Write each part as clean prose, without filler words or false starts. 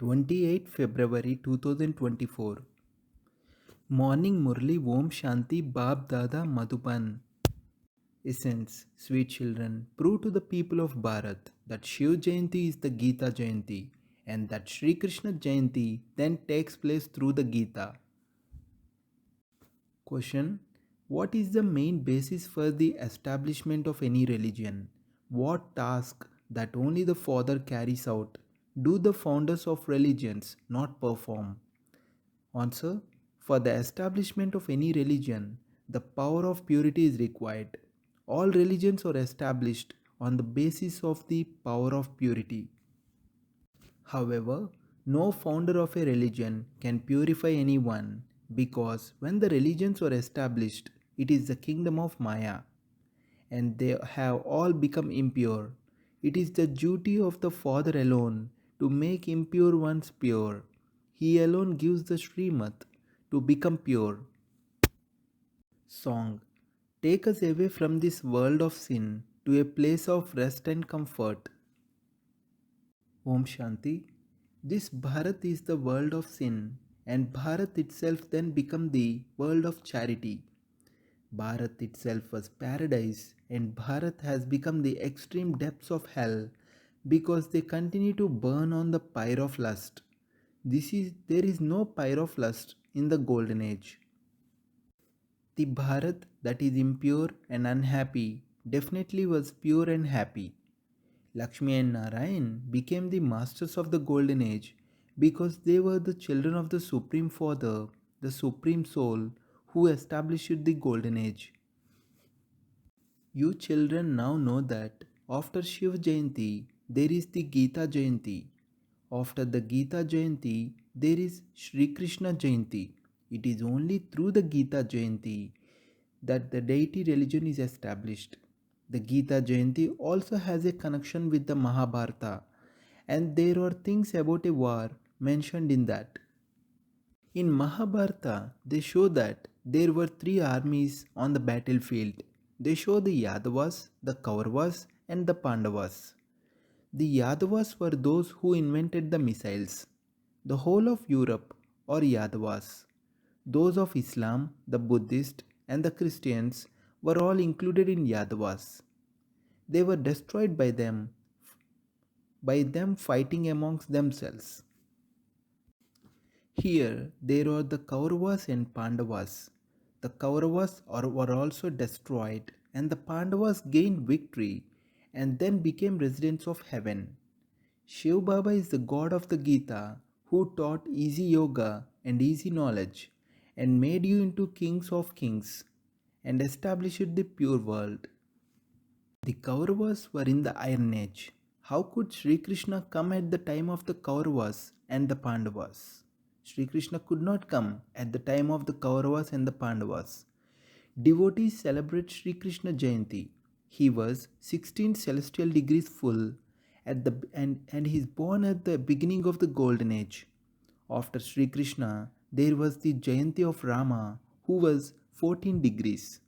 28 February 2024. Morning Murli Om Shanti Bab Dada Madhuban. Essence, sweet children, prove to the people of Bharat that Shiv Jayanti is the Gita Jayanti and that Sri Krishna Jayanti then takes place through the Gita. Question: what is the main basis for the establishment of any religion? What task that only the Father carries out do the founders of religions not perform? Answer: for the establishment of any religion, the power of purity is required. All religions are established on the basis of the power of purity. However, no founder of a religion can purify anyone because when the religions were established, it is the kingdom of Maya and they have all become impure. It is the duty of the Father alone to make impure ones pure. He alone gives the Srimad to become pure. Song: take us away from this world of sin to a place of rest and comfort. Om Shanti. This Bharat is the world of sin, and Bharat itself then become the world of charity. Bharat itself was paradise, and Bharat has become the extreme depths of hell because they continue to burn on the pyre of lust. There is no pyre of lust in the golden age. The Bharat that is impure and unhappy definitely was pure and happy. Lakshmi and Narayan became the masters of the golden age because they were the children of the Supreme Father, the Supreme Soul, who established the golden age. You children now know that after Shiv Jayanti there is the Gita Jayanti. After the Gita Jayanti there is Sri Krishna Jayanti. It is only through the Gita Jayanti that the deity religion is established. The Gita Jayanti also has a connection with the Mahabharata, and there are things about a war mentioned in that. In Mahabharata, they show that there were three armies on the battlefield. They show the Yadavas, the Kauravas, and the Pandavas. The Yadavas were those who invented the missiles. The whole of Europe are Yadavas. Those of Islam, the Buddhists, and the Christians were all included in Yadavas. They were destroyed by them fighting amongst themselves. Here there are the Kauravas and Pandavas. The Kauravas were also destroyed and the Pandavas gained victory and then became residents of heaven. Shiv Baba is the god of the Gita who taught easy yoga and easy knowledge and made you into kings of kings and established the pure world. The Kauravas were in the Iron Age. How could Sri Krishna come at the time of the Kauravas and the Pandavas? Sri Krishna could not come at the time of the Kauravas and the Pandavas. Devotees celebrate Sri Krishna Jayanti. He was 16 celestial degrees full and he is born at the beginning of the golden age. After Sri Krishna, there was the Jayanti of Rama who was 14 degrees.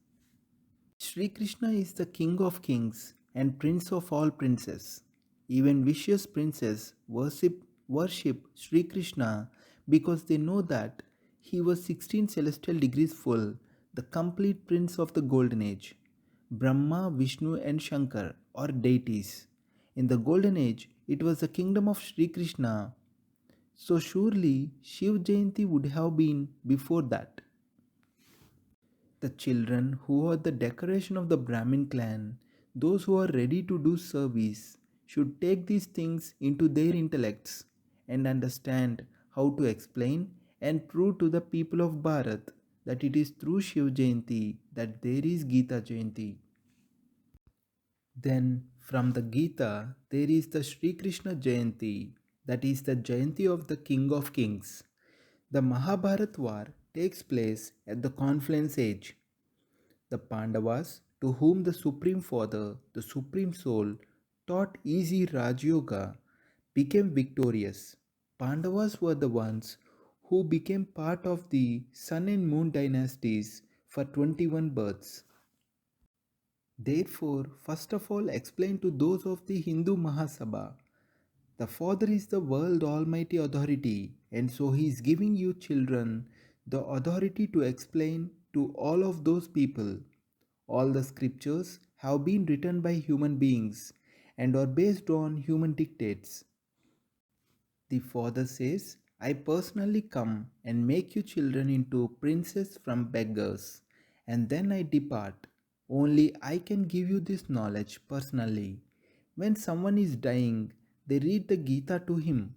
Sri Krishna is the king of kings and prince of all princes. Even vicious princes worship Sri Krishna because they know that he was 16 celestial degrees full, the complete prince of the golden age. Brahma, Vishnu and Shankar are deities. In the golden age, it was the kingdom of Sri Krishna. So surely Shiv Jayanti would have been before that. The children who are the decoration of the Brahmin clan, those who are ready to do service, should take these things into their intellects and understand how to explain and prove to the people of Bharat that it is through Shiv Jayanti that there is Gita Jayanti. Then from the Gita there is the Sri Krishna Jayanti, that is the Jayanti of the King of Kings. The Mahabharat war takes place at the confluence age. The Pandavas, to whom the Supreme Father, the Supreme Soul, taught easy Raj Yoga, became victorious. Pandavas were the ones who became part of the Sun and Moon dynasties for 21 births. Therefore, first of all, explain to those of the Hindu Mahasabha The Father is the world almighty authority, and so He is giving you children the authority to explain to all of those people. All the scriptures have been written by human beings and are based on human dictates. The Father says, I personally come and make you children into princes from beggars, and then I depart. Only I can give you this knowledge personally. When someone is dying, they read the Gita to him.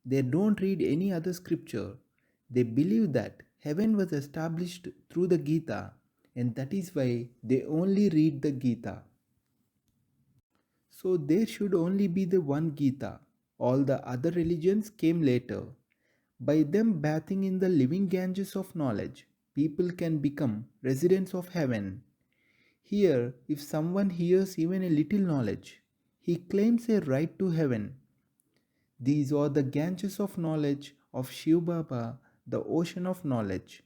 They don't read any other scripture. They believe that heaven was established through the Gita, and that is why they only read the Gita. So there should only be the one Gita. All the other religions came later. By them bathing in the living Ganges of knowledge, people can become residents of heaven. Here, if someone hears even a little knowledge, he claims a right to heaven. These are the Ganges of knowledge of Shiva Baba, the ocean of knowledge.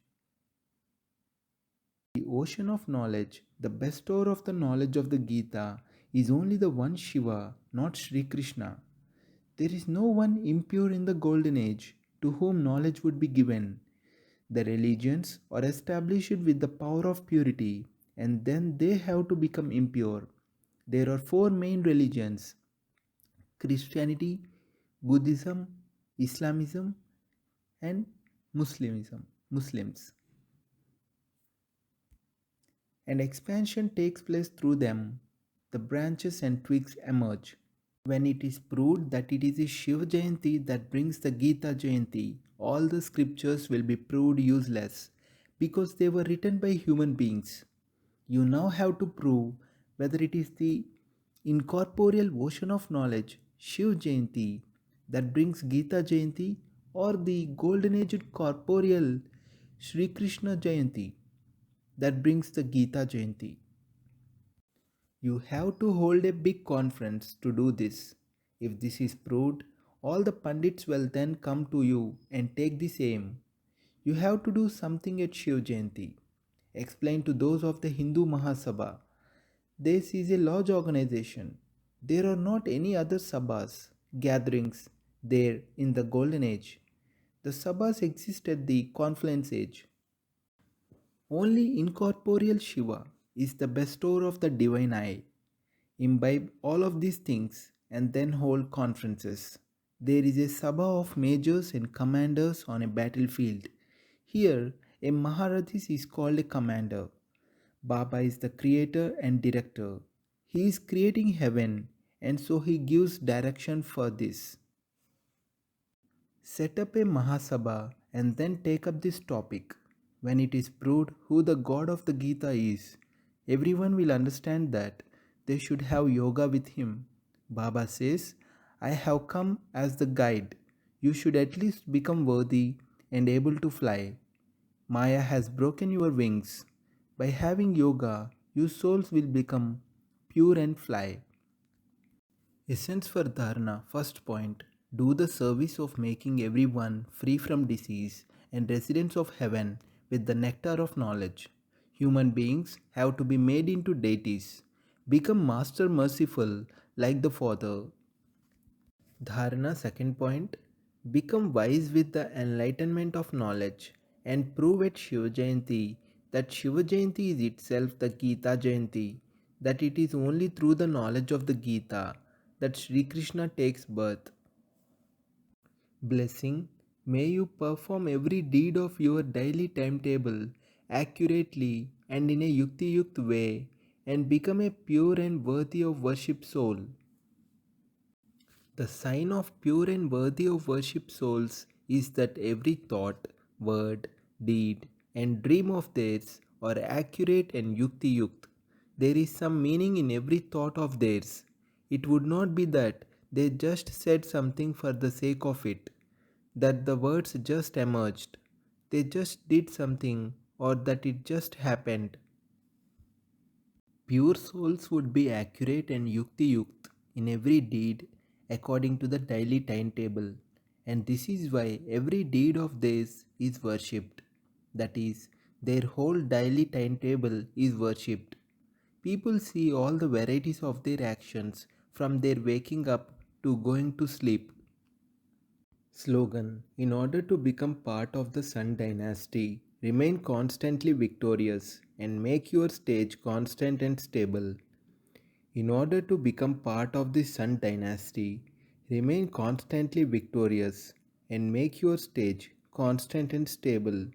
The ocean of knowledge, the bestower of the knowledge of the Gita, is only the one Shiva, not Sri Krishna. There is no one impure in the golden age to whom knowledge would be given. The religions are established with the power of purity, and then they have to become impure. There are four main religions: Christianity, Buddhism, Islamism, and Muslims. And expansion takes place through them. The branches and twigs emerge. When it is proved that it is a Shiva Jayanti that brings the Gita Jayanti, all the scriptures will be proved useless because they were written by human beings. You now have to prove whether it is the incorporeal ocean of knowledge, Shiv Jayanti, that brings Gita Jayanti, or the golden aged corporeal Sri Krishna Jayanti that brings the Gita Jayanti. You have to hold a big conference to do this. If this is proved, all the Pandits will then come to you and take the same. You have to do something at Shiv Jayanti. Explain to those of the Hindu Mahasabha. This is a large organization. There are not any other sabhas, gatherings there in the golden age. The sabhas exist at the confluence age. Only incorporeal Shiva is the bestower of the divine eye. Imbibe all of these things and then hold conferences. There is a sabha of majors and commanders on a battlefield. Here, a Maharathis is called a commander. Baba is the creator and director. He is creating heaven, and so he gives direction for this. Set up a Mahasabha and then take up this topic. When it is proved who the God of the Gita is, everyone will understand that they should have yoga with him. Baba says, I have come as the guide. You should at least become worthy and able to fly. Maya has broken your wings. By having yoga, your souls will become pure and fly. Essence for Dharana. First point: do the service of making everyone free from disease and residents of heaven with the nectar of knowledge. Human beings have to be made into deities. Become master merciful like the Father. Dharana. Second point: become wise with the enlightenment of knowledge and prove at Shiva Jayanti that Shiva Jayanti is itself the Gita Jayanti, that it is only through the knowledge of the Gita that Sri Krishna takes birth. Blessing: may you perform every deed of your daily timetable accurately and in a yukti yukt way and become a pure and worthy of worship soul. The sign of pure and worthy of worship souls is that every thought, word, deed, and dream of theirs are accurate and yukti yukt. There is some meaning in every thought of theirs. It would not be that they just said something for the sake of it, that the words just emerged. They just did something, or that it just happened. Pure souls would be accurate and yukti yukt in every deed according to the daily timetable, and this is why every deed of theirs is worshipped. That is, their whole daily timetable is worshipped. People see all the varieties of their actions from their waking up to going to sleep. Slogan: in order to become part of the Sun dynasty, remain constantly victorious and make your stage constant and stable. In order to become part of the Sun dynasty, remain constantly victorious and make your stage constant and stable.